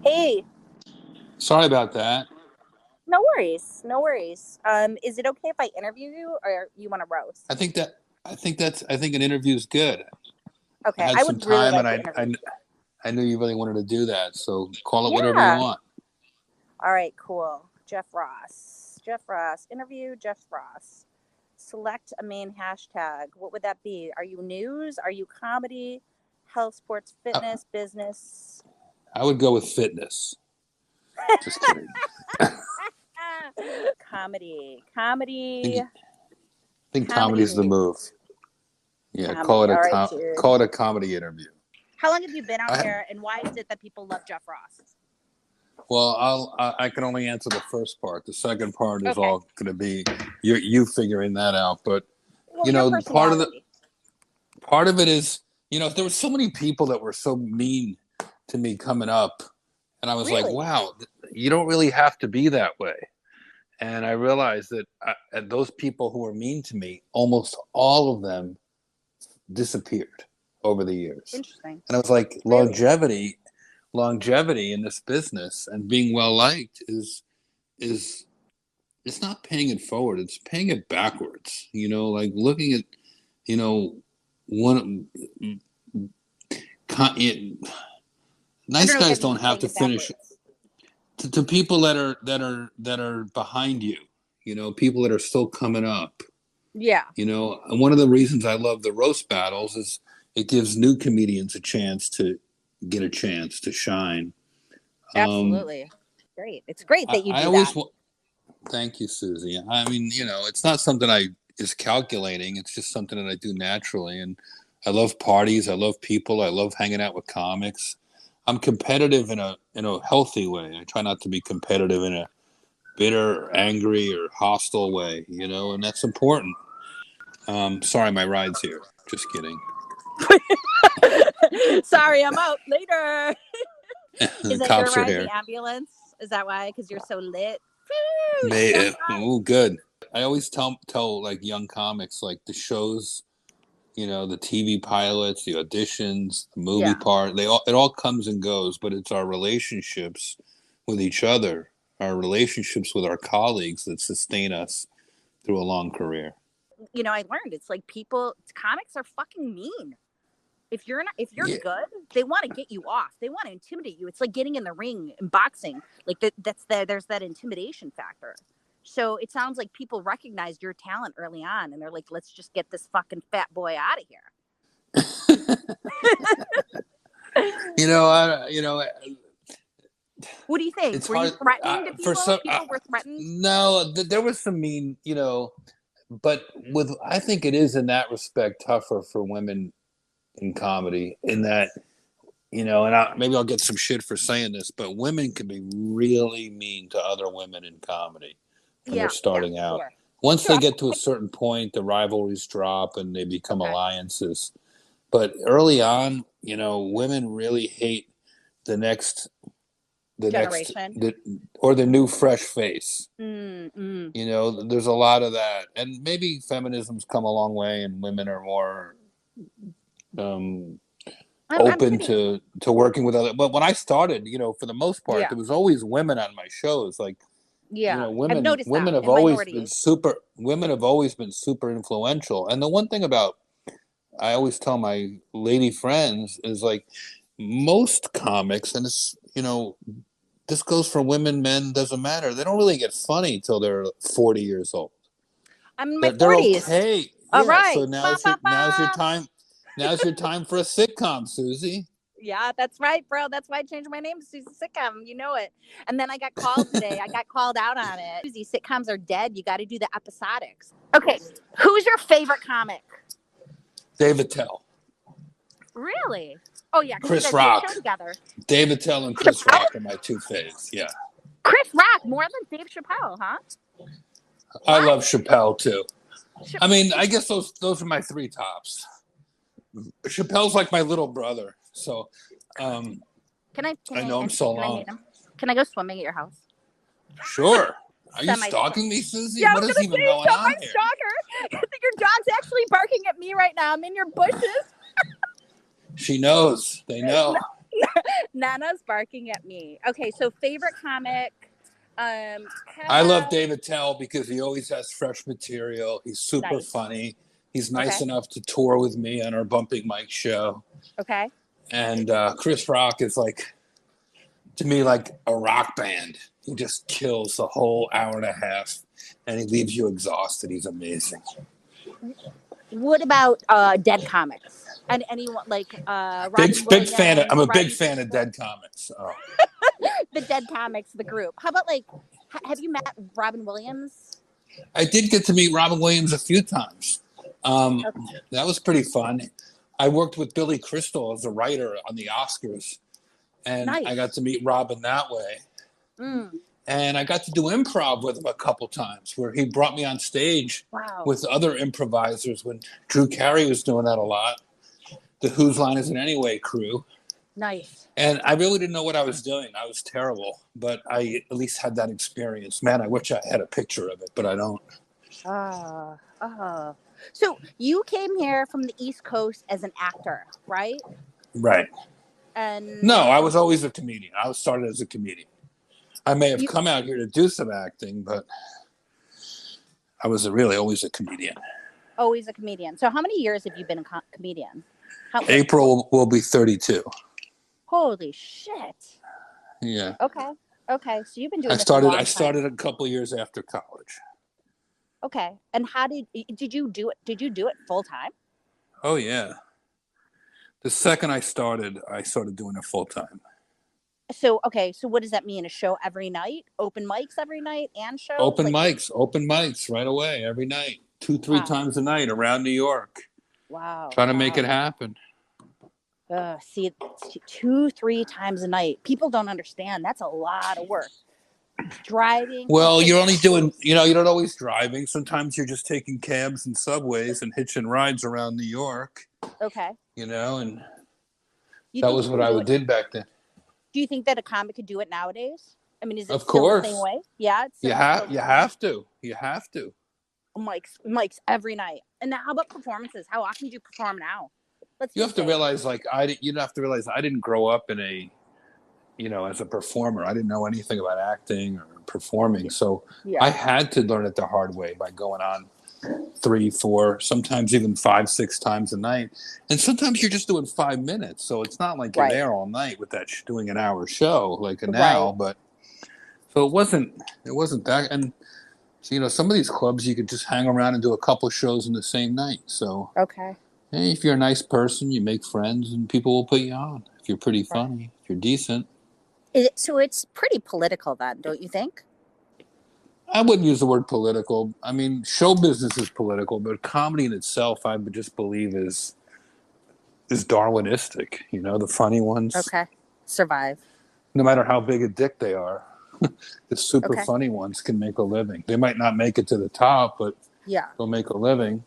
Hey, Sorry about that. no worries, no worries. Is it okay if I interview you, or you want to I roast? think that I think an interview is good. I Okay, had I some would really time, like and to interview you. I knew you really wanted to do that. So call it whatever you Yeah. want. All right, cool. Jeff Ross. Jeff Ross. Interview Jeff Ross. Select a main hashtag. What would that be? Are you news? Are you comedy? Health, sports, I, fitness, business? I would go with fitness. Just kidding. Comedy. I Comedy. think Comedy comedy's the news. move. Yeah, Comedy. All right, dude. call it a comedy interview. How long have you been out I here, and why is it that people love Jeff Ross? well, I can only answer the first part. The second part is Okay. all going to be you figuring that out. But Well, your personality. part of it is, there were so many people that were so mean to me coming up, and I was like, Really? wow, you don't really have to be that way. And I realized that those people who were mean to me, almost all of them disappeared over the years. Interesting. And I was like, Really? longevity in this business and being well liked is it's not paying it forward, it's paying it backwards. Like looking at, you know one it, I nice don't know what guys that don't means, have paying to it finish. backwards. To people that are behind you, people that are still coming up. Yeah, And one of the reasons I love the roast battles is it gives new comedians a chance to get a chance to shine. um absolutely. Great. It's great that you I do that. always thank you, Susie. I mean, it's not something I is calculating. It's just something that I do naturally. And I love parties. I love people. I love hanging out with comics. I'm competitive in a healthy way. I try not to be competitive in a bitter, angry, or hostile way. And that's important. Sorry, my ride's here. Just kidding. Sorry, I'm out later. Is The that your cops are ride, the here. ambulance? Is that why? Because you're so lit? Woo, stand by. Oh, good. I always tell like young comics, like the shows, the TV pilots, the auditions, the movie Yeah, part. It all comes and goes, but it's our relationships with each other, our relationships with our colleagues that sustain us through a long career. I learned it's like comics are fucking mean. If you're Yeah, good, they want to get you off. They want to intimidate you. It's like getting in the ring in boxing. Like there's that intimidation factor. So it sounds like people recognized your talent early on, and they're like, "Let's just get this fucking fat boy out of here." What do you think? it's Were you hard threatening to for people? some. People were threatened. No, there was some mean, but with I think it is in that respect tougher for women in comedy in that and maybe I'll get some shit for saying this, but women can be really mean to other women in comedy when they're Yeah, yeah, starting out. sure, Once sure. they get to a certain point, the rivalries drop and they become Okay, alliances. But early on, women really hate the next, generation. or the new fresh face. Mm, mm. There's a lot of that, and maybe feminism's come a long way, and women are more um, I'm open pretty. to working with other. But when I started, for the most part, Yeah, there was always women on my shows. Like, yeah. I've women noticed that in minorities. women have always been super influential. And the one thing about I always tell my lady friends is like most comics, and it's this goes for women, men, doesn't matter. They don't really get funny till they're 40 years old. I'm in my They're 40s. okay. All Yeah. right. So Ba, ba, now's your ba. time. Now's your time for a sitcom, Susie. Yeah, that's right, bro. That's why I changed my name to Susie Sitcom. You know it. And then I got called today. I got called out on it. Susie, sitcoms are dead. You got to do the episodics. Okay. Who's your favorite comic? David Tell. Really? Oh, yeah, because you Chris guys do a show Rock. together. David Tell and Chris Chappelle? Rock are my two faves. Yeah. Chris Rock more than Dave Chappelle, huh? I Why? love Chappelle too. I mean, Ch- I guess those are my three tops. Chappelle's like my little brother. So um can I can I I know him so can I long. meet him? Can I go swimming at your house? Sure. Are you Semi. stalking me, Susie? Yeah, I What was is gonna even say, going tell my on here? stalker. I think your dog's actually barking at me right now. I'm in your bushes. She knows. They know. Nana's barking at me. Okay, so favorite comic. I love How David Tell because he always has fresh material. He's super nice. funny. He's nice Okay. enough to tour with me on our Bumping Mike show. Okay. And Chris Rock is like, to me, like a rock band. He just kills the whole hour and a half, and he leaves you exhausted. He's amazing. What about dead comics? And anyone like Big Robin big fan. Williams, I'm a big Rodney fan of Piper, Dead Comics. Oh. the dead comics, the group. How about like have you met Robin Williams? I did get to meet Robin Williams a few times. Um, Okay. that was pretty fun. I worked with Billy Crystal as a writer on the Oscars, and I got Nice. to meet Robin that way. Mm, And I got to do improv with him a couple times, where he brought me on stage wow. with other improvisers when Drew Carey was doing that a lot. The Whose Line Is It Anyway crew. Nice. And I really didn't know what I was doing. I was terrible, but I at least had that experience. Man, I wish I had a picture of it, but I don't. Ah. So you came here from the East Coast as an actor, right? Right. And No, I was always a comedian. I was started as a comedian. I may have you come out here to do some acting, but I was really always a comedian. always a comedian. So how many years have you been a comedian? How, April will be 32. holy shit. Yeah. Okay. Okay. So you've been doing I this a started long I time. started a couple years after college. Okay. And how did you do it? Did you do it full time? Oh yeah. The second I started doing it full time. So okay. So what does that mean? A show every night? Open mics every night and shows? Like Open mics right away every night. 2-3 wow. times a night around New York. Wow. Trying to make Wow. it happen. See, 2, 3 times a night. People don't understand. That's a lot of work. Driving. Well, Okay. you're only doing, you're not always driving. Sometimes you're just taking cabs and subways and hitching rides around New York, Okay. and You that think was you what can I do it? did back then. Do you think that a comic could do it nowadays? I mean, is it Of still the same course. way? Yeah, it's You still have the you same. have to. You have to. Mics every night. And now, how about performances? How often do you perform now? Let's You just have to say, realize you have to realize I didn't grow up in as a performer. I didn't know anything about acting or performing. So yeah, I had to learn it the hard way by going on 3, 4, sometimes even 5, 6 times a night. And sometimes you're just doing 5 minutes. So it's not like you're right, there all night with that doing an hour show like a right. now. But so it wasn't that. And so, some of these clubs you could just hang around and do a couple shows in the same night. So Okay, hey, if you're a nice person, you make friends and people will put you on. If you're pretty right. funny, if you're decent. So it's pretty political then, don't you think? I wouldn't use the word political. I mean, show business is political, but comedy in itself, I would just believe is Darwinistic. The funny ones, Okay, survive. no matter how big a dick they are, the super Okay, funny ones can make a living. They might not make it to the top, but yeah. they'll make a living.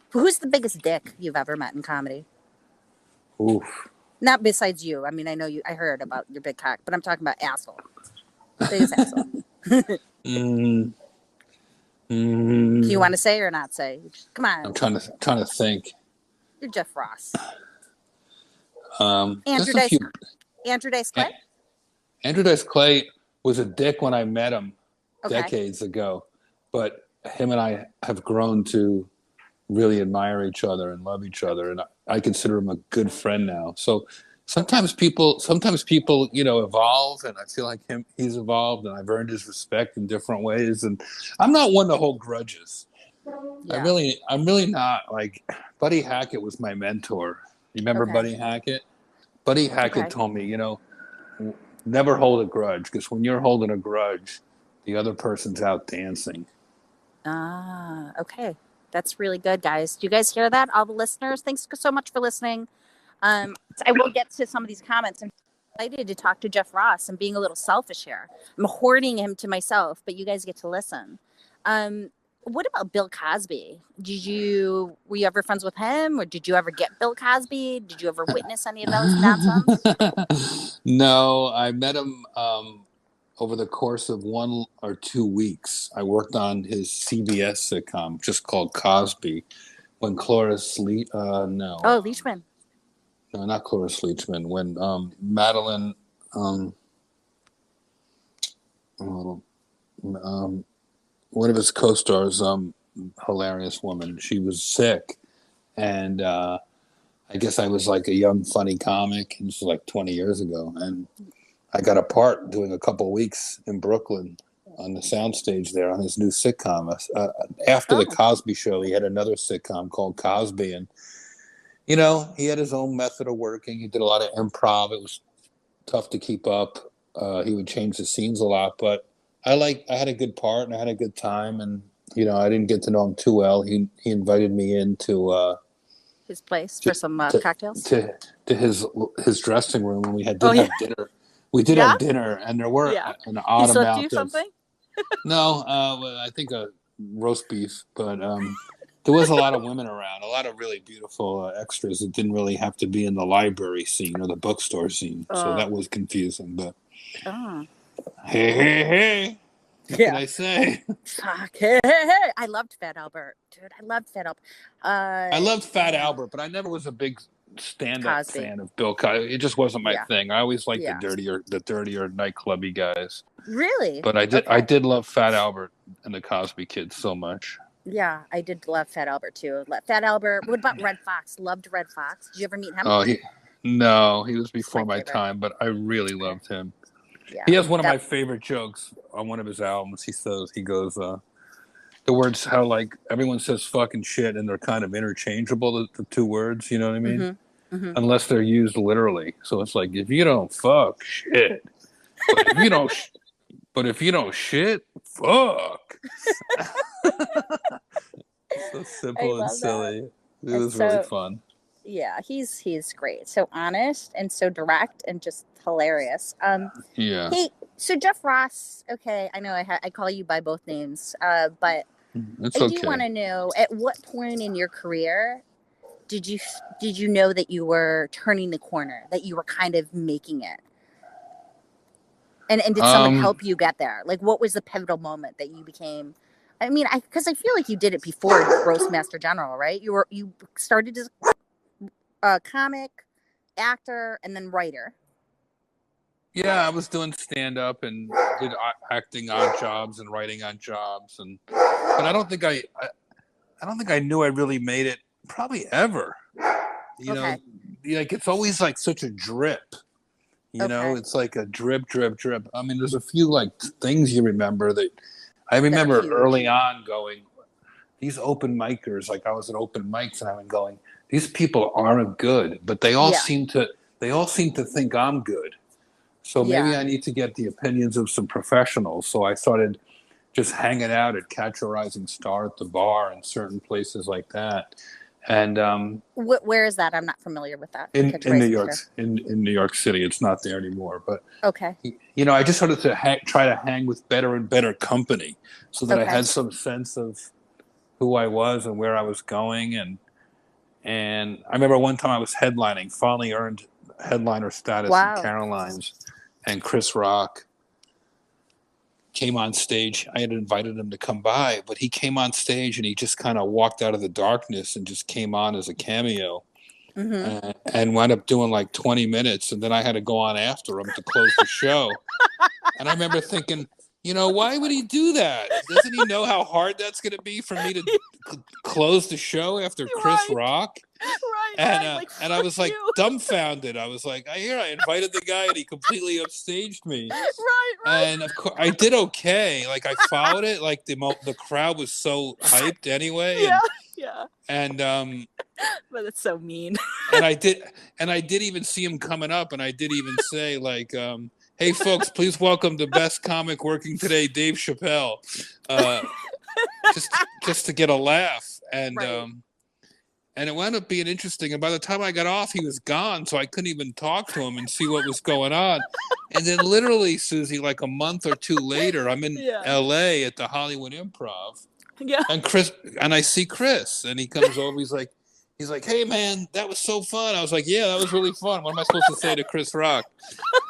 Who's the biggest dick you've ever met in comedy? Oof. Not besides you. I mean, I know you. I heard about your big cock, but I'm talking about asshole. Biggest asshole. Mm, Do you mm, want to say or not say? Come I'm on, trying to think. you're Jeff Ross. Just Andrew a Dice. few. Andrew Dice Clay. Andrew Dice Clay was a dick when I met him Okay. decades ago, but him and I have grown to really admire each other and love each other, and I consider him a good friend now. So Okay. sometimes people, evolve, and I feel like he's evolved, and I've earned his respect in different ways. And I'm not one to hold grudges. Yeah. I'm really not. Like Buddy Hackett was my mentor. You remember Okay. Buddy Hackett? Buddy Hackett Okay. told me, never hold a grudge, because when you're holding a grudge, the other person's out dancing. Okay. That's really good, guys. Do you guys hear that? All the listeners, thanks so much for listening. I will get to some of these comments. I'm excited to talk to Jeff Ross. I'm being a little selfish here. I'm hoarding him to myself, but you guys get to listen. What about Bill Cosby? Were you ever friends with him, or did you ever get Bill Cosby? Did you ever witness any of those nonsense? No, I met him over the course of 1 or 2 weeks. I worked on his CBS sitcom just called Cosby when Cloris no. Oh, Leishman. no, not Cloris Leachman. When Madeline, um, oh, one of his co-stars, hilarious woman, she was sick, and I guess I was like a young funny comic, and this was like 20 years ago, and I got a part doing a couple of weeks in Brooklyn on the soundstage there on his new sitcom. After the Oh, Cosby Show, he had another sitcom called Cosby, and you know, he had his own method of working. He did a lot of improv. It was tough to keep up. He would change the scenes a lot, but I had a good part and I had a good time. And you know, I didn't get to know him too well. He invited me into his place for to some to cocktails. to his dressing room, and Oh did yeah, have dinner. We did yeah, have dinner, and there were yeah. an He odd slipped you amount of something? no. Well, I think a roast beef, but there was a lot of women around, a lot of really beautiful extras that didn't really have to be in the library scene or the bookstore scene. So Oh, that was confusing. But oh, hey, hey, hey, what can yeah. I say? Fuck. Hey, hey, hey. I loved Fat Albert, dude. I loved Fat Albert. I loved Fat Yeah. Albert, but I never was a big stand-up Cosby. fan of Bill Cosby. It just wasn't my Yeah, thing. I always liked yeah. the dirtier nightclubby guys. Really? But I Okay. did love Fat Albert and the Cosby Kids so much. Yeah, I did love Fat Albert too. Fat Albert. What about Red Fox? Loved Red Fox. Did you ever meet him? Oh, no, he was He's my before my favorite. time, but I really Okay. loved him. Yeah, He has one of that. my favorite jokes on one of his albums. He goes, the words how like everyone says fucking shit and they're kind of interchangeable, the two words, you know what I mean? Mm-hmm. Mm-hmm. Unless they're used literally. So it's like, if you don't fuck, shit. But if you don't, if you don't shit, fuck. So I simple and love that. silly. It It's was really so fun. yeah, he's great. So honest and so direct and just hilarious. Yeah, Hey, so Jeff Ross. Okay, I know I call you by both names, but it's I do okay. want to know at what point in your career did you did you know that you were turning the corner, that you were kind of making it, and did someone Um, help you get there? Like, what was the pivotal moment that you became? I mean, because I feel like you did it before Roastmaster General, right? You started as a comic, actor, and then writer. yeah, I was doing stand up and did acting on jobs and writing on jobs, and but I don't think I knew I really made it probably ever. You know, Okay. like it's always like such a drip. You know, Okay. it's like a drip, drip, drip. I mean, there's a few like things you remember that I That are remember huge. early on going, these open micers, like I was at open mics and I'm going, these people aren't good, but Yeah. they all seem to think I'm good. So maybe Yeah. I need to get the opinions of some professionals. So I started just hanging out at Catch a Rising Star at the bar and certain places like that. And Where is that? I'm not familiar with that. Catch a in New Rising York Star. in New York City, it's not there anymore. But Okay. you know, I just started to try to hang with better and better company, so that I Okay. had some sense of who I was and where I was going. And I remember one time I was headlining, finally earned headliner status in Wow. Caroline's, and Chris Rock came on stage. I had invited him to come by, but he came on stage and he just kind of walked out of the darkness and just came on as a cameo, Mm-hmm. and wound up doing like 20 minutes. And then I had to go on after him to close the show. And I remember thinking, you know, why would he do that? Doesn't he know how hard that's going to be for me to close the show after Chris Right. Rock? Right. Right. Like And I fuck was like you. dumbfounded. I was like, I invited the guy and he completely upstaged me. Right. Right. And of course, I did okay. Like I followed it. Like the crowd was so hyped anyway, Yeah. Yeah. and But it's so mean. and I did even see him coming up, and I did even say like, "Hey folks, please welcome the best comic working today, Dave Chappelle," uh, just to get a laugh, Right. And it wound up being interesting. And by the time I got off, he was gone, so I couldn't even talk to him and see what was going on. And then, literally, Susie, like a month or two later, I'm in Yeah. L.A. at the Hollywood Improv, Yeah. and I see Chris, and he comes over. He's like, "Hey, man, that was so fun." I was like, "Yeah, that was really fun. What am I supposed to say to Chris Rock?"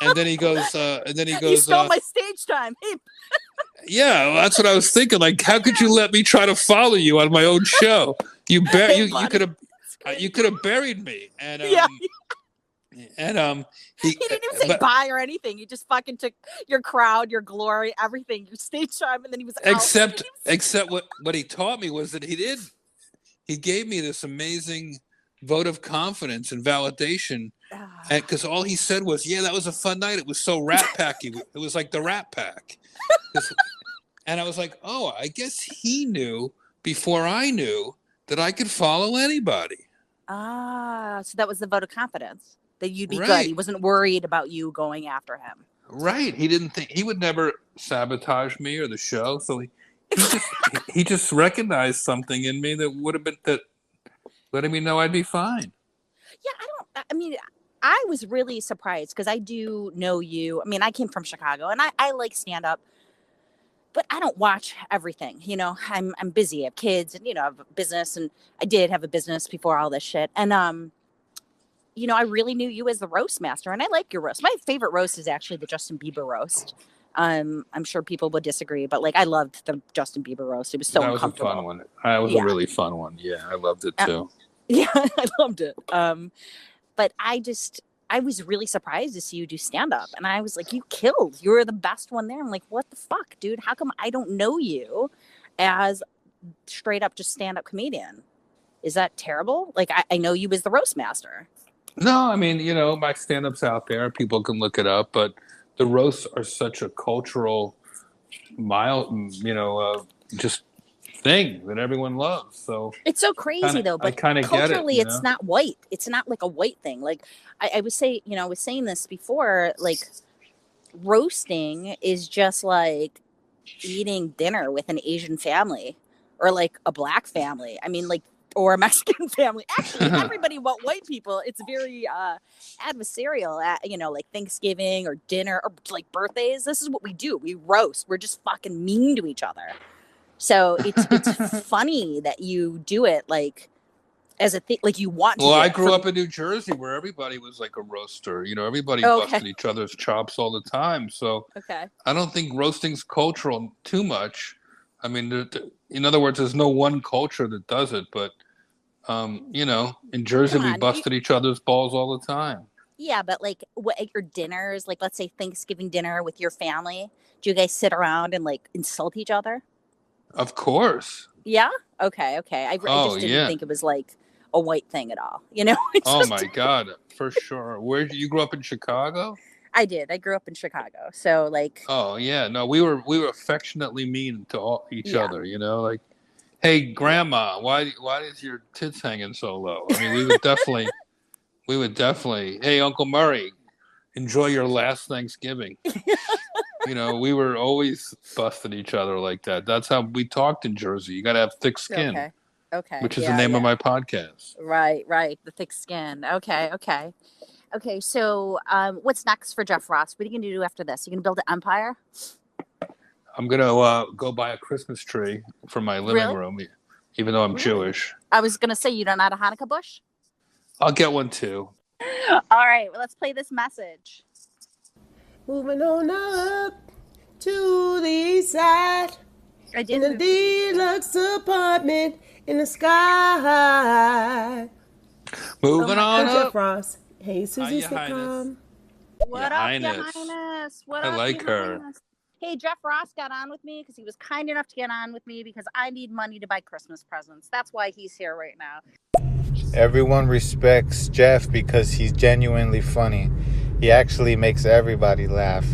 And then he goes, You stole my stage time. Hey. "Yeah, well, that's what I was thinking. Like, how could you let me try to follow you on my own show? Hey, You buddy. could have buried me." And Yeah. And He didn't even say bye or anything. He just fucking took your crowd, your glory, everything, your stage time, and then he was out. Except what he taught me was that he gave me this amazing vote of confidence and validation, and because all he said was, "Yeah, that was a fun night. It was so Rat Packy. It was like the Rat Pack." And I was like, "Oh, I guess he knew before I knew that I could follow anybody." So that was the vote of confidence that you'd be good. Right. He wasn't worried about you going after him. Right. He didn't think he would never sabotage me or the show. So he just recognized something in me that would have been that letting me know I'd be fine. Yeah, I mean, I was really surprised because I do know you. I mean, I came from Chicago and I like stand up, but I don't watch everything. You know, I'm busy. I have kids and, I have a business, and I did have a business before all this shit. And, I really knew you as the roast master, and I like your roast. My favorite roast is actually the Justin Bieber roast. I'm sure people would disagree, but I loved the Justin Bieber roast. It was so uncomfortable. That was a fun one. That was a really fun one. Yeah, I loved it too. Yeah, I loved it. But I was really surprised to see you do stand up, and I was like, you killed. You were the best one there. I'm like, what the fuck, dude? How come I don't know you as straight up just stand up comedian? Is that terrible? I know you as the roast master. No, I mean, my stand-up's out there. People can look it up, but the roasts are such a cultural just thing that everyone loves. So it's so crazy though, but culturally it's not white. It's not like a white thing. I was saying this before, roasting is just like eating dinner with an Asian family or like a black family. I mean, or a Mexican family. Actually, everybody but white people, it's very adversarial at, like Thanksgiving or dinner or like birthdays. This is what we do. We roast. We're just fucking mean to each other. So it's funny that you do it as a thing, you want to. Well, I grew up in New Jersey where everybody was like a roaster. Everybody busted each other's chops all the time. So I don't think roasting's cultural too much. I mean, in other words, there's no one culture that does it, but in Jersey we busted each other's balls all the time. Yeah, but what at your dinners, let's say Thanksgiving dinner with your family, do you guys sit around and insult each other? Of course. Yeah. Okay. I just didn't think it was a white thing at all. Oh my God, for sure. Where did you grow up in Chicago? I did. I grew up in Chicago. So Oh yeah, no, we were affectionately mean to each other. Hey grandma, why is your tits hanging so low? I mean, we would definitely. Hey Uncle Murray, enjoy your last Thanksgiving. We were always busting each other like that. That's how we talked in Jersey. You got to have thick skin. Okay. Which is the name of my podcast. Right. The thick skin. Okay. So, what's next for Jeff Ross? What are you going to do after this? You going to build an empire? I'm going to go buy a Christmas tree for my living room, even though I'm Jewish. I was going to say, you don't have a Hanukkah bush? I'll get one too. All right. Well, let's play this message. Moving on up to the east side. I did. In a deluxe apartment in the sky. Moving on up. Jeff Ross. Hey, Susie Sitcom. What up, Your Highness? What up, I like her. Highness? Hey, Jeff Ross got on with me because he was kind enough to get on with me because I need money to buy Christmas presents. That's why he's here right now. Everyone respects Jeff because he's genuinely funny. He actually makes everybody laugh.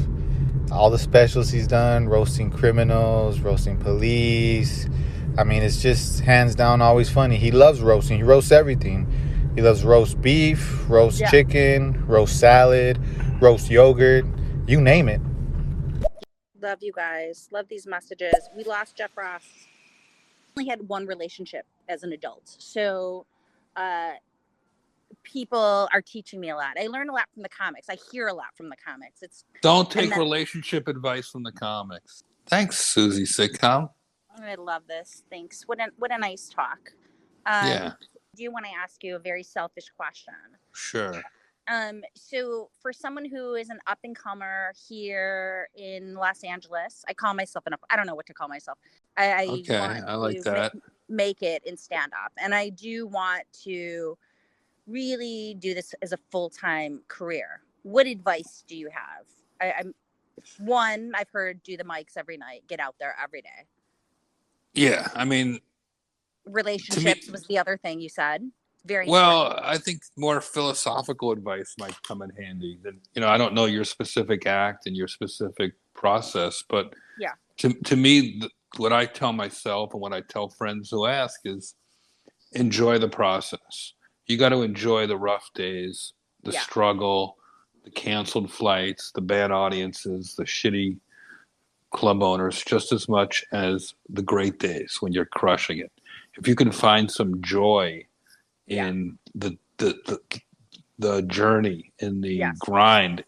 All the specials he's done, roasting criminals, roasting police. I mean, it's just hands down always funny. He loves roasting. He roasts everything. He loves roast beef, roast chicken, roast salad, roast yogurt, you name it. Love you guys. Love these messages. We lost Jeff Ross. Only had one relationship as an adult. So people are teaching me a lot. I learn a lot from the comics. I hear a lot from the comics. Don't take relationship advice from the comics. Thanks, Susie Sitcom. I love this. Thanks. What a nice talk. Do you want to ask you a very selfish question? Sure. So for someone who is an up and comer here in Los Angeles, I call myself I don't know what to call myself. I like that. Make it in stand up, and I do want to really do this as a full-time career, what advice do you have? I've heard do the mics every night, get out there every day. Yeah, I mean, to me, Relationships was the other thing you said. Very important. well, I think more philosophical advice might come in handy. I don't know your specific act and your specific process, but Yeah. to me, what I tell myself and what I tell friends who ask is enjoy the process. You got to enjoy the rough days, the struggle, the canceled flights, the bad audiences, the shitty club owners just as much as the great days when you're crushing it. If you can find some joy in the journey, in the grind,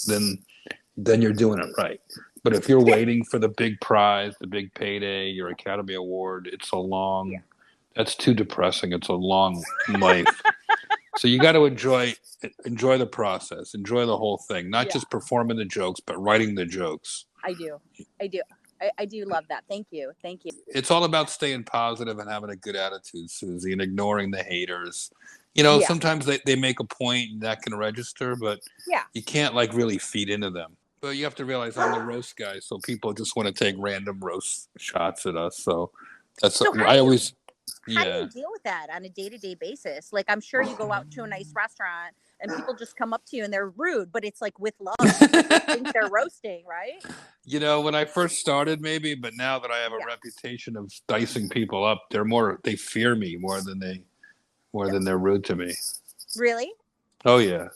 then you're doing it right. But if you're waiting for the big prize, the big payday, your Academy Award, that's too depressing. It's a long life. So you got to enjoy the process, enjoy the whole thing, not just performing the jokes, but writing the jokes. I do. I do love that. Thank you. It's all about staying positive and having a good attitude, Susie, and ignoring the haters. Sometimes they make a point and that can register, but you can't really feed into them. But you have to realize I'm the roast guy, so people just want to take random roast shots at us. So how do you deal with that on a day-to-day basis? Like, I'm sure you go out to a nice restaurant and people just come up to you and they're rude, but it's with love. They think they're roasting, right? When I first started, maybe, but now that I have a reputation of dicing people up, they fear me more than they're rude to me. Really? Oh yeah.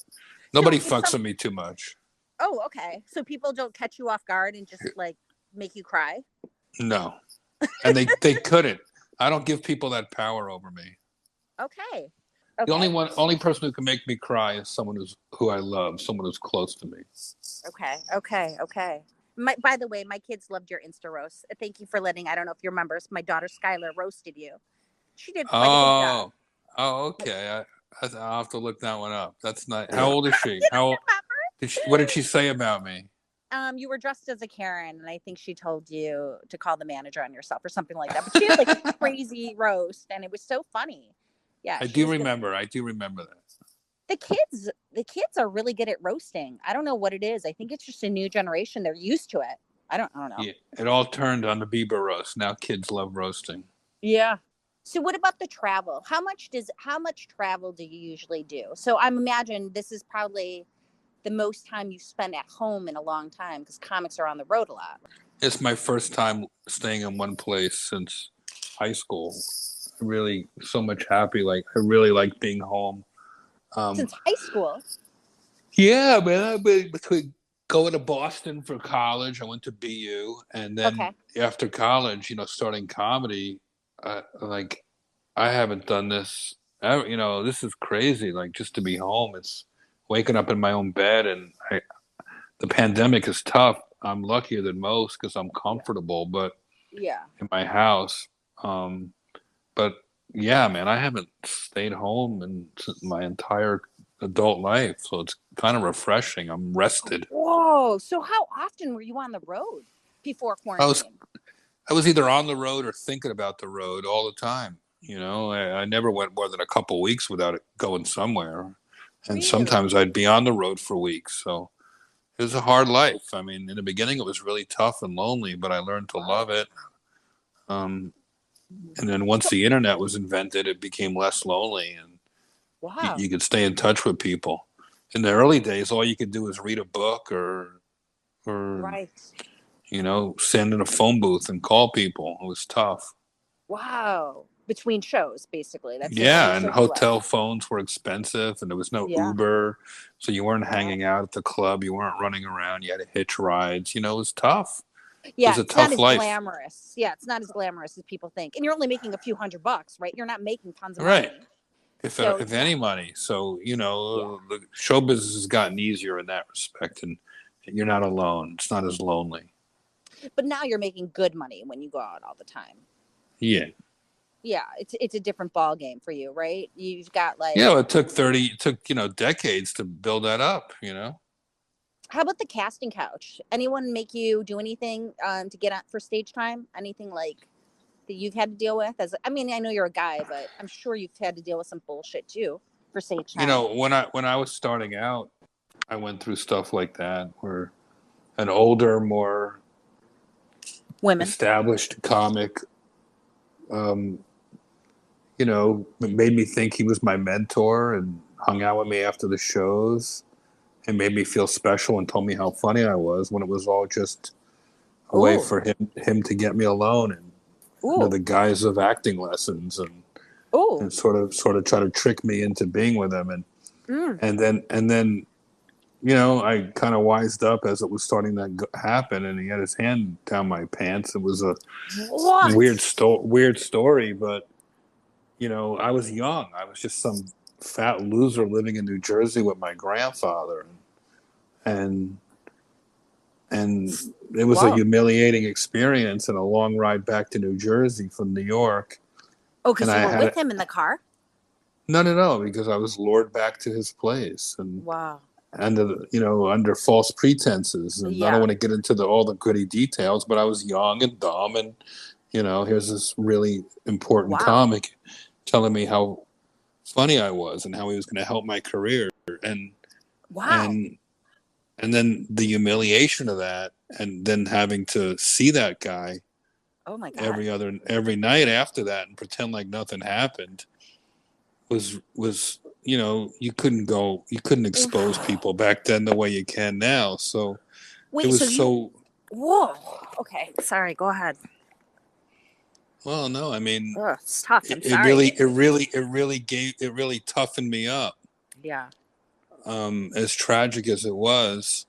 Nobody fucks with me too much. Oh, okay. So people don't catch you off guard and just make you cry? No. And they couldn't. I don't give people that power over me. Okay. The only person who can make me cry is someone who I love, someone who's close to me. Okay. By the way, my kids loved your Insta roast. Thank you for I don't know if you remember, my daughter Skylar roasted you. She did quite a good job. Oh, okay. I'll have to look that one up. That's nice. How old is she? What did she say about me? You were dressed as a Karen, and I think she told you to call the manager on yourself or something like that. But she had a crazy roast, and it was so funny. Yeah, I do remember that. The kids are really good at roasting. I don't know what it is. I think it's just a new generation. They're used to it. I don't know. Yeah, it all turned on the Bieber roast. Now kids love roasting. Yeah. So what about the travel? How much travel do you usually do? So I'm imagining this is probably the most time you spend at home in a long time because comics are on the road a lot. It's my first time staying in one place since high school. I'm really so much happy. I really like being home. Since high school? Yeah, man. I've been between going to Boston for college. I went to BU, and then after college, starting comedy, I haven't done this. This is crazy. Just to be home, it's waking up in my own bed, and the pandemic is tough. I'm luckier than most because I'm comfortable, but in my house. But yeah, man, I haven't stayed home in my entire adult life, so it's kind of refreshing. I'm rested. Whoa! So how often were you on the road before quarantine? I was either on the road or thinking about the road all the time. I never went more than a couple weeks without it going somewhere. And sometimes I'd be on the road for weeks. So it was a hard life. I mean, in the beginning, it was really tough and lonely, but I learned to love it. And then once the internet was invented, it became less lonely, and you could stay in touch with people. In the early days, all you could do was read a book or send in a phone booth and call people. It was tough. Wow. Between shows, basically. And hotel phones were expensive, and there was no Uber, so you weren't hanging out at the club. You weren't running around. You had to hitch rides. It was tough. Yeah, it was a tough life. Glamorous. Yeah, it's not as glamorous as people think. And you're only making a few $100, right? You're not making tons of money. If any money. So, the show business has gotten easier in that respect, and you're not alone. It's not as lonely. But now you're making good money when you go out all the time. Yeah. Yeah, it's a different ball game for you, right? You've got it took decades to build that up, How about the casting couch? Anyone make you do anything to get on for stage time? Anything that you've had to deal with? I know you're a guy, but I'm sure you've had to deal with some bullshit too. for Sitcom. You know, when I was starting out, I went through stuff like that where an older, more Women. established comic, you know, made me think he was my mentor and hung out with me after the shows and made me feel special and told me how funny I was when it was all just a way for him to get me alone and under the guise of acting lessons and sort of try to trick me into being with him and then you know, I kind of wised up as it was starting to happen, and he had his hand down my pants. It was a weird story, but you know, I was young. I was just some fat loser living in New Jersey with my grandfather, and it was a humiliating experience and a long ride back to New Jersey from New York. Oh, because you were with him in the car? No, because I was lured back to his place, and wow. Under false pretenses. And I don't want to get into all the gritty details, but I was young and dumb. And, you know, here's this really important comic telling me how funny I was and how he was going to help my career. And, and then the humiliation of that, and then having to see that guy oh my God. every night after that and pretend like nothing happened was you know, you couldn't expose people back then the way you can now. So wait, it was whoa. Okay, sorry, go ahead. Well, no, I mean, it's tough. It really toughened me up. Yeah. As tragic as it was,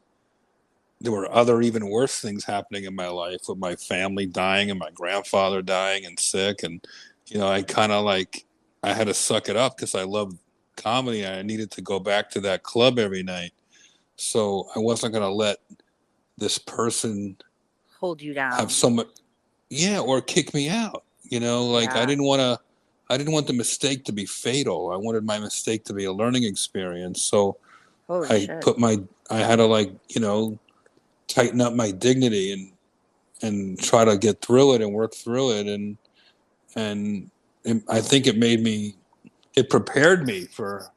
there were other even worse things happening in my life, with my family dying and my grandfather dying and sick, and you know, I had to suck it up because I loved comedy and I needed to go back to that club every night. So I wasn't going to let this person hold you down, have or kick me out. You know, like I didn't want the mistake to be fatal. I wanted my mistake to be a learning experience. So I had to, like, you know, tighten up my dignity and try to get through it and work through it. And I think it prepared me for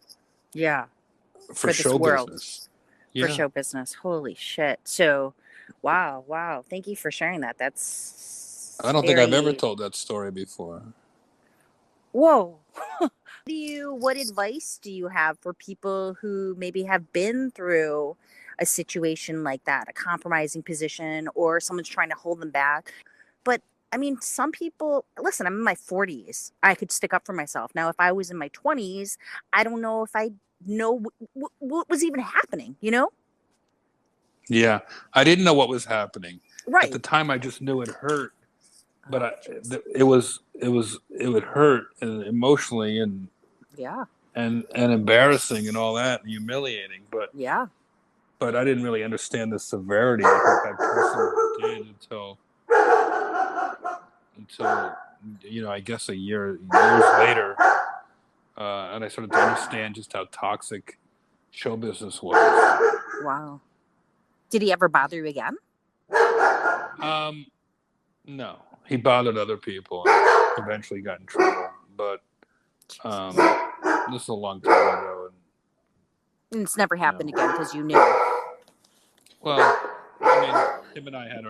show business. For show business. Holy shit. So, wow. Thank you for sharing that. I don't think I've ever told that story before. Whoa. What advice do you have for people who maybe have been through a situation like that, a compromising position, or someone's trying to hold them back? But I mean, some people, listen, I'm in my 40s. I could stick up for myself. Now, if I was in my 20s, I don't know if I know what was even happening, you know? Yeah, I didn't know what was happening. Right. At the time, I just knew it hurt. But it would hurt and emotionally and embarrassing and all that, and humiliating. But I didn't really understand the severity of what that person did until you know, I guess years later, and I started to understand just how toxic show business was. Wow. Did he ever bother you again? No. He bothered other people and eventually got in trouble. But this is a long time ago. And it's never happened again because you knew. Well, I mean, him and I had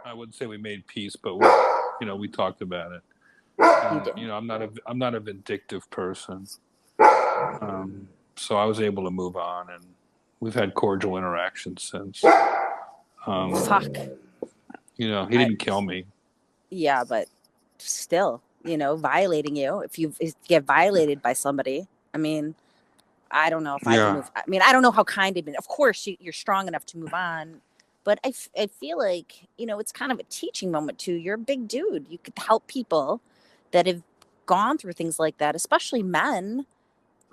I wouldn't say we made peace, but we talked about it. And, you know, I'm not a vindictive person. So I was able to move on, and we've had cordial interactions since. Fuck. You know, he didn't kill me. Yeah, but still, you know, violating you. If you get violated by somebody, I mean, I don't know if I can move. I mean, I don't know how kind I've been. Of course, you're strong enough to move on. But I feel like, you know, it's kind of a teaching moment too. You're a big dude. You could help people that have gone through things like that, especially men,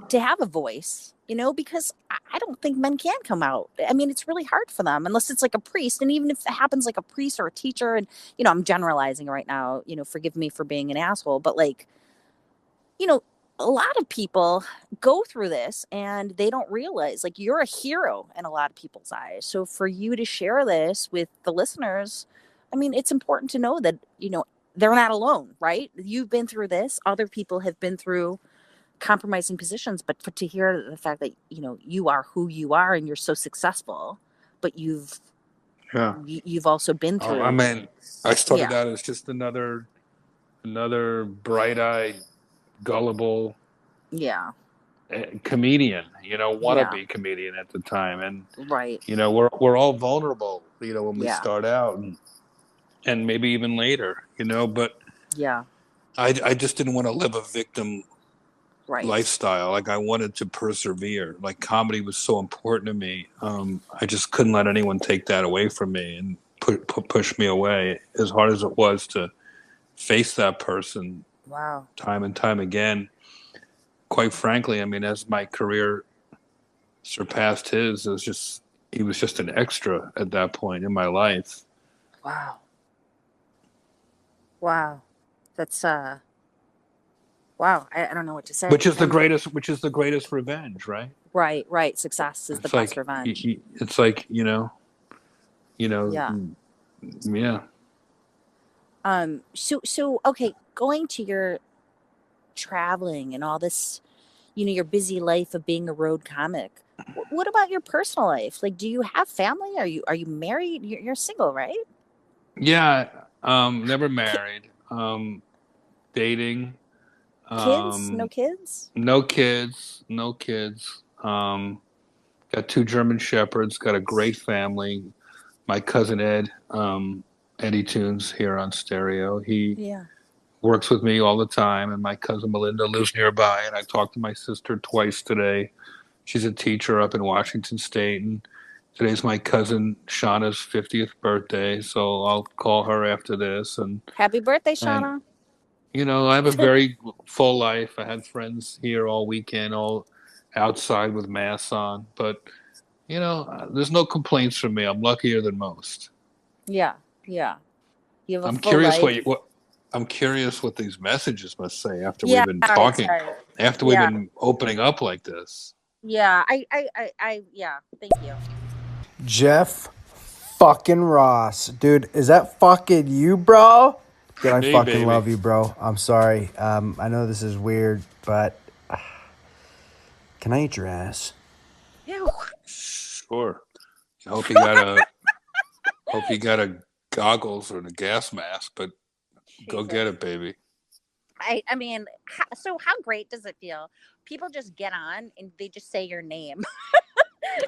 to have a voice, you know, because I don't think men can come out. I mean, it's really hard for them unless it's like a priest. And even if it happens like a priest or a teacher, and, you know, I'm generalizing right now, you know, forgive me for being an asshole, but like, you know, a lot of people go through this and they don't realize, like, you're a hero in a lot of people's eyes. So for you to share this with the listeners, I mean, it's important to know that, you know, they're not alone, right? You've been through this. Other people have been through compromising positions, but to hear the fact that you are who you are and you're so successful, but you've also been through. I mean, I started Yeah. out as just another bright-eyed, gullible Yeah. comedian, Yeah. wannabe comedian at the time, and Right. we're all vulnerable, when we Yeah. start out, and maybe even later, but Yeah. I just didn't want to live a victim Right. lifestyle. Like, I wanted to persevere. Like, comedy was so important to me. I just couldn't let anyone take that away from me and push me away, as hard as it was to face that person. Wow. Time and time again. Quite frankly, I mean, as my career surpassed his, he was just an extra at that point in my life. Wow. Wow. That's wow. I don't know what to say. Which is the greatest revenge, right? Right. Success is the best revenge. It's like, Yeah. Yeah. So okay, going to your traveling and all this, your busy life of being a road comic. What about your personal life? Like, do you have family? Are you married? You're single, right? Yeah. Never married. Dating. Kids? No kids? No kids. No kids. Got 2 German Shepherds. Got a great family. My cousin Ed, Eddie Tunes here on stereo. He works with me all the time, and my cousin Melinda lives nearby, and I talked to my sister twice today. She's a teacher up in Washington State, and today's my cousin Shauna's 50th birthday, so I'll call her after this. And happy birthday, Shauna. I have a very full life. I had friends here all weekend, all outside with masks on, but there's no complaints from me. I'm luckier than most. Yeah. You have a I'm full curious life. I'm curious what these messages must say after we've been talking, after we've been opening up like this. Yeah, I thank you. Jeff fucking Ross. Dude, is that fucking you, bro? Dude, I fucking love you, bro. I'm sorry. I know this is weird, but can I eat your ass? Ew. Sure. I hope you got a goggles or a gas mask, but go get it, baby. I mean, so how great does it feel? People just get on and they just say your name.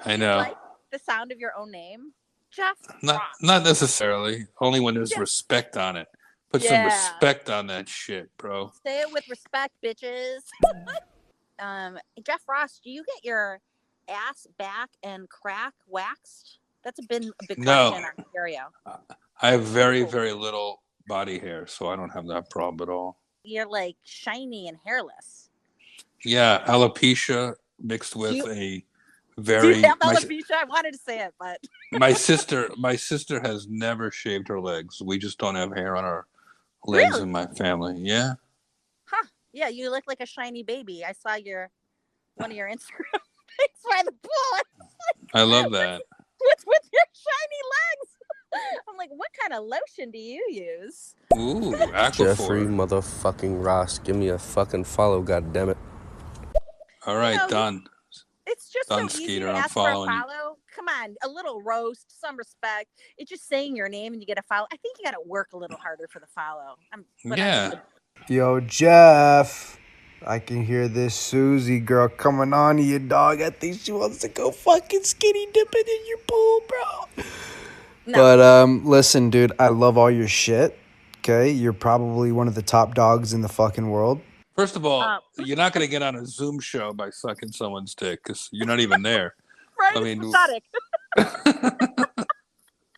I know. Like the sound of your own name, Jeff? Not necessarily. Only when there's respect on it. Put some respect on that shit, bro. Say it with respect, bitches. Jeff Ross, do you get your ass, back, and crack waxed? That's been a big question in our area. I have very, very little body hair, so I don't have that problem at all. You're like shiny and hairless. Yeah, alopecia mixed with a very. Do you have alopecia? I wanted to say it, but my sister has never shaved her legs. We just don't have hair on our legs in my family. Yeah. Huh? Yeah, you look like a shiny baby. I saw one of your Instagram pics by the pool. I love that. With your shiny legs. I'm like, what kind of lotion do you use? Ooh, Aquaphor. Jeffrey motherfucking Ross, give me a fucking follow, goddammit. All right, done. It's just done, so Skeeter. easy to ask for a follow. Come on, a little roast, some respect. It's just saying your name and you get a follow. I think you got to work a little harder for the follow. Yo, Jeff. I can hear this Susie girl coming on to you, dog. I think she wants to go fucking skinny dipping in your pool, bro. No. But listen, dude, I love all your shit. Okay, you're probably one of the top dogs in the fucking world. First of all, you're not going to get on a Zoom show by sucking someone's dick because you're not even there. Right? I mean, pathetic.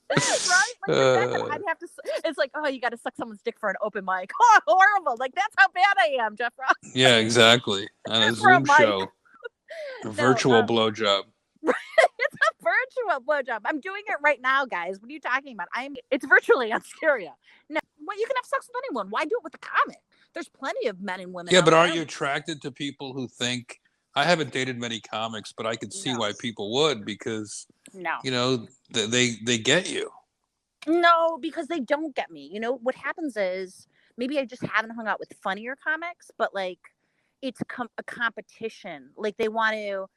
Right? Like, I'd have to. It's like, oh, you got to suck someone's dick for an open mic. Oh, horrible! Like that's how bad I am, Jeff Ross. Yeah, exactly. On a Zoom show, a virtual blowjob. It's a virtual blowjob. I'm doing it right now, guys. What are you talking about? It's virtually on stereo. No, well, you can have sex with anyone. Why do it with a comic? There's plenty of men and women. Yeah, but aren't you attracted to people who think? I haven't dated many comics, but I could see why people would because they get you. No, because they don't get me. What happens is maybe I just haven't hung out with funnier comics, but like it's a competition. Like they want to,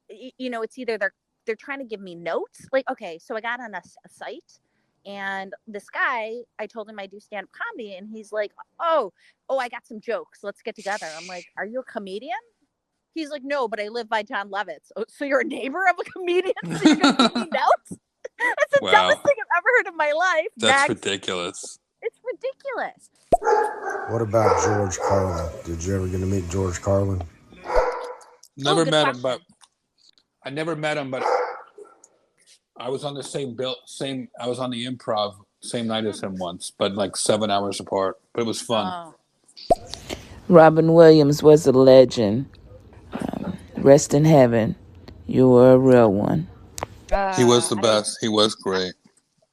it's either they're trying to give me notes. Like, okay, so I got on a site, and this guy, I told him I do stand-up comedy, and he's like, oh, I got some jokes. Let's get together. I'm like, are you a comedian? He's like, no, but I live by John Lovitz. Oh, so you're a neighbor of a comedian? So you're going to give me notes? That's the dumbest thing I've ever heard in my life. That's ridiculous. It's ridiculous. What about George Carlin? Did you ever get to meet George Carlin? Never met him, but I never met him, but I was on the I was on the Improv same night as him once, but like 7 hours apart. But it was fun. Robin Williams was a legend. Rest in heaven. You were a real one. He was the best. He was great.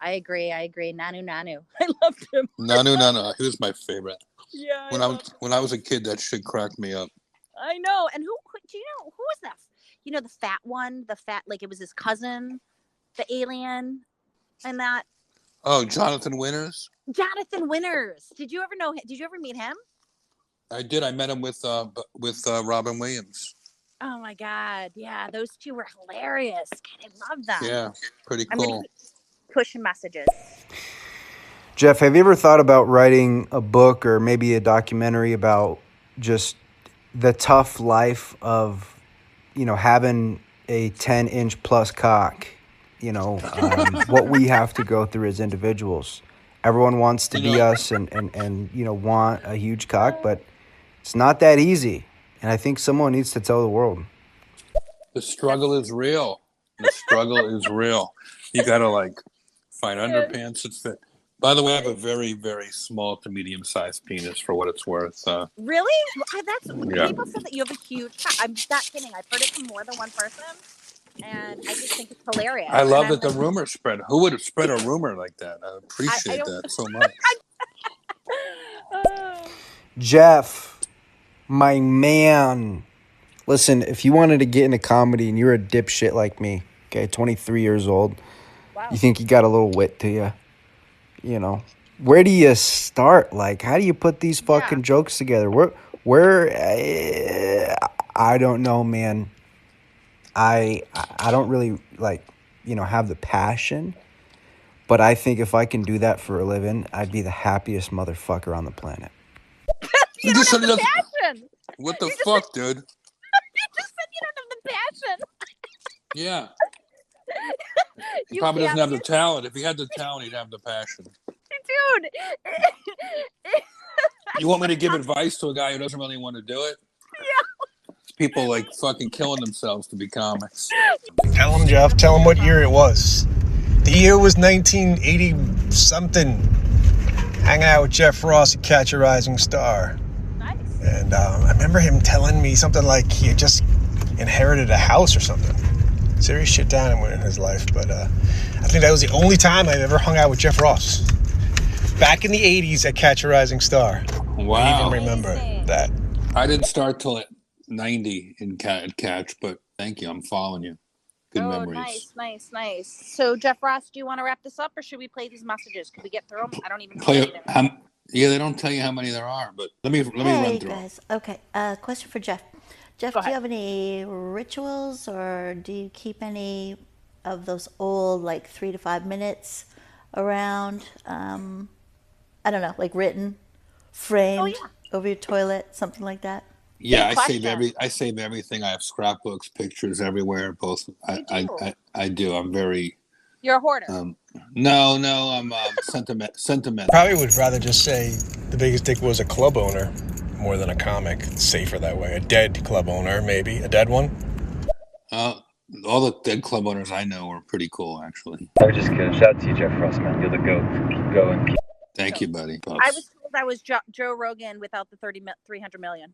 I agree. Nanu. I loved him. Nanu. He was my favorite. Yeah. When I was a kid, that shit cracked me up. I know. And who do you know? Who was that? You know, the fat one, like it was his cousin, the alien, and that. Oh, Jonathan Winters. Jonathan Winters. Did you ever know him? Did you ever meet him? I did. I met him with Robin Williams. Oh my God. Yeah. Those two were hilarious. God, I love them. Yeah. Pretty cool. Pushing messages. Jeff, have you ever thought about writing a book or maybe a documentary about just the tough life of, having a 10-inch plus cock, what we have to go through as individuals? Everyone wants to be us and want a huge cock, but it's not that easy. And I think someone needs to tell the world. The struggle is real. The struggle is real. You got to find underpants that fit. By the way, I have a very, very small to medium-sized penis for what it's worth. Really? People said that you have a huge cock. I'm not kidding. I've heard it from more than one person, and I just think it's hilarious. I love that the rumor spread. Who would have spread a rumor like that? I appreciate that so much. Jeff, my man. Listen, if you wanted to get into comedy and you're a dipshit like me, okay, 23 years old, you think you got a little wit to you, where do you start? How do you put these fucking jokes together? I don't know, man. I don't really have the passion, but I think if I can do that for a living, I'd be the happiest motherfucker on the planet. You don't have the passion. What the fuck, dude? You just said you don't have the passion. Yeah. He probably doesn't have the talent. If he had the talent, he'd have the passion. Dude. You want me to give advice to a guy who doesn't really want to do it? Yeah. People fucking killing themselves to be comics. Tell him, Jeff. Tell him what year it was. The year was 1980-something. Hanging out with Jeff Ross at Catch a Rising Star. Nice. And I remember him telling me something like he had just inherited a house or something. Serious shit down in his life. But I think that was the only time I've ever hung out with Jeff Ross. Back in the 80s at Catch a Rising Star. Wow. I even remember that. I didn't start till 90 in Catch, but thank you. I'm following you. Good memories. Nice. So, Jeff Ross, do you want to wrap this up, or should we play these messages? Can we get through them? I don't even know. Yeah, they don't tell you how many there are, but let me run through guys. Okay, question for Jeff. Jeff, do you have any rituals, or do you keep any of those old 3 to 5 minutes around? I don't know, written, framed over your toilet, something like that? Yeah, I save everything. I have scrapbooks, pictures everywhere. Both. I do. I'm very. You're a hoarder. No, I'm sentimental. Probably would rather just say the biggest dick was a club owner more than a comic. It's safer that way. A dead club owner, maybe. A dead one? All the dead club owners I know are pretty cool, actually. I was just kidding. Shout out to you, Jeff Ross, man. You're the GOAT. Keep going. Thank you, buddy. Pops. I was told I was Joe Rogan without the 300 million.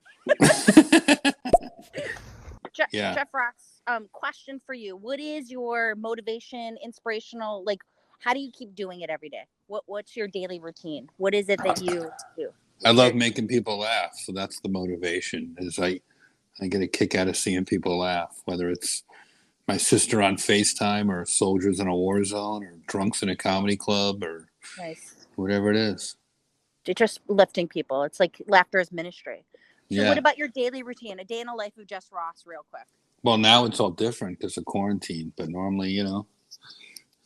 Jeff Ross, question for you. What is your motivation, inspirational, how do you keep doing it every day? What's your daily routine? What is it that you do? I love making people laugh. So that's the motivation. Is I get a kick out of seeing people laugh, whether it's my sister on FaceTime or soldiers in a war zone or drunks in a comedy club or whatever it is. It's just lifting people. It's like laughter is ministry. So what about your daily routine? A day in the life of Jess Ross, real quick. Well, now it's all different because of quarantine. But normally,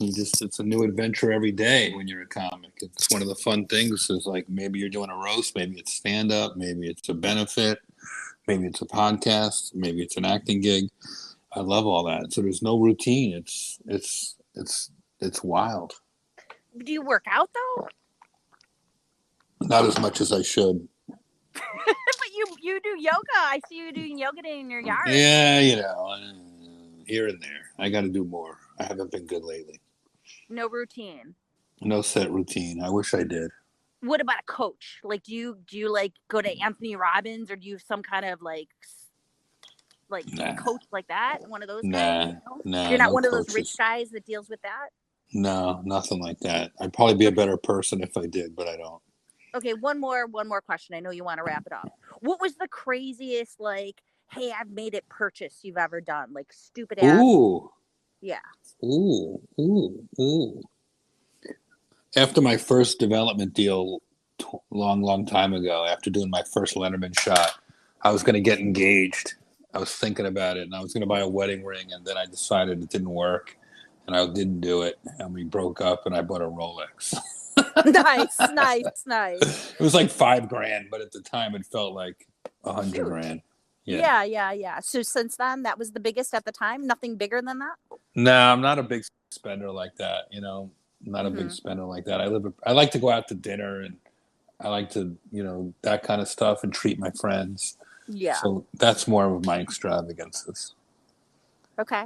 it's a new adventure every day when you're a comic. It's one of the fun things is like maybe you're doing a roast, maybe it's stand up, maybe it's a benefit, maybe it's a podcast, maybe it's an acting gig. I love all that. So there's no routine. It's wild. Do you work out though? Not as much as I should. But you do yoga. I see you doing yoga in your yard. Yeah, here and there. I got to do more. I haven't been good lately. No routine. No set routine. I wish I did. What about a coach? Like, do you like go to Anthony Robbins, or do you have some kind of like coach like that? One of those guys? Nah. You're not one of coaches. those rich guys that deals with that? No, nothing like that. I'd probably be a better person if I did, but I don't. Okay, one more question. I know you want to wrap it up. What was the craziest, like, hey, I've made it purchase you've ever done? Like, stupid ass. Ooh. Yeah. Ooh. After my first development deal, long time ago, after doing my first Letterman shot, I was going to get engaged. I was thinking about it, and I was going to buy a wedding ring, and then I decided it didn't work, and I didn't do it, and we broke up, and I bought a Rolex. Nice. It was like $5,000, but at the time it felt like $100,000. Yeah. So since then, that was the biggest at the time. Nothing bigger than that. No, I'm not a big spender like that. Not a big spender like that. I like to go out to dinner, and I like to, that kind of stuff, and treat my friends. Yeah. So that's more of my extravagances. Okay.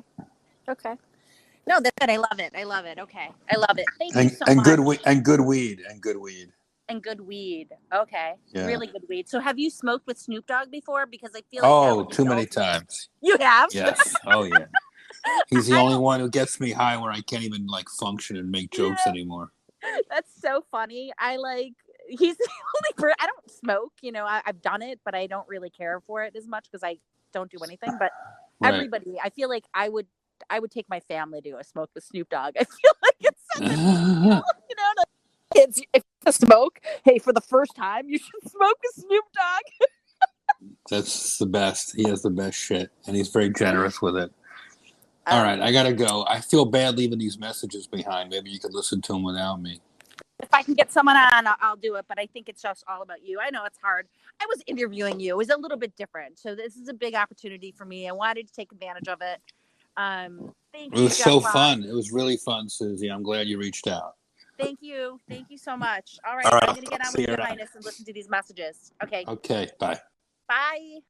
No, that's good. I love it. Okay. I love it. Thank you so much. Good weed. And good weed. Okay. Yeah. Really good weed. So have you smoked with Snoop Dogg before? Because I feel like too many times. You have? Yes. Oh yeah. He's the only one who gets me high where I can't even function and make jokes anymore. That's so funny. He's the only person. I don't smoke, I've done it, but I don't really care for it as much because I don't do anything. But everybody, I feel like I would take my family to a smoke with Snoop Dogg. I feel like it's such a kids, if you smoke, hey, for the first time, you should smoke with Snoop Dogg. That's the best. He has the best shit, and he's very generous with it. All right, I gotta go. I feel bad leaving these messages behind. Maybe you could listen to them without me. If I can get someone on, I'll do it. But I think it's just all about you. I know it's hard. I was interviewing you. It was a little bit different. So this is a big opportunity for me. I wanted to take advantage of it. Thank you. It was so fun. It was really fun, Susie. I'm glad you reached out. Thank you. Thank you so much. All right. I'm going to get on with your highness and listen to these messages. Okay. Okay. Bye. Bye.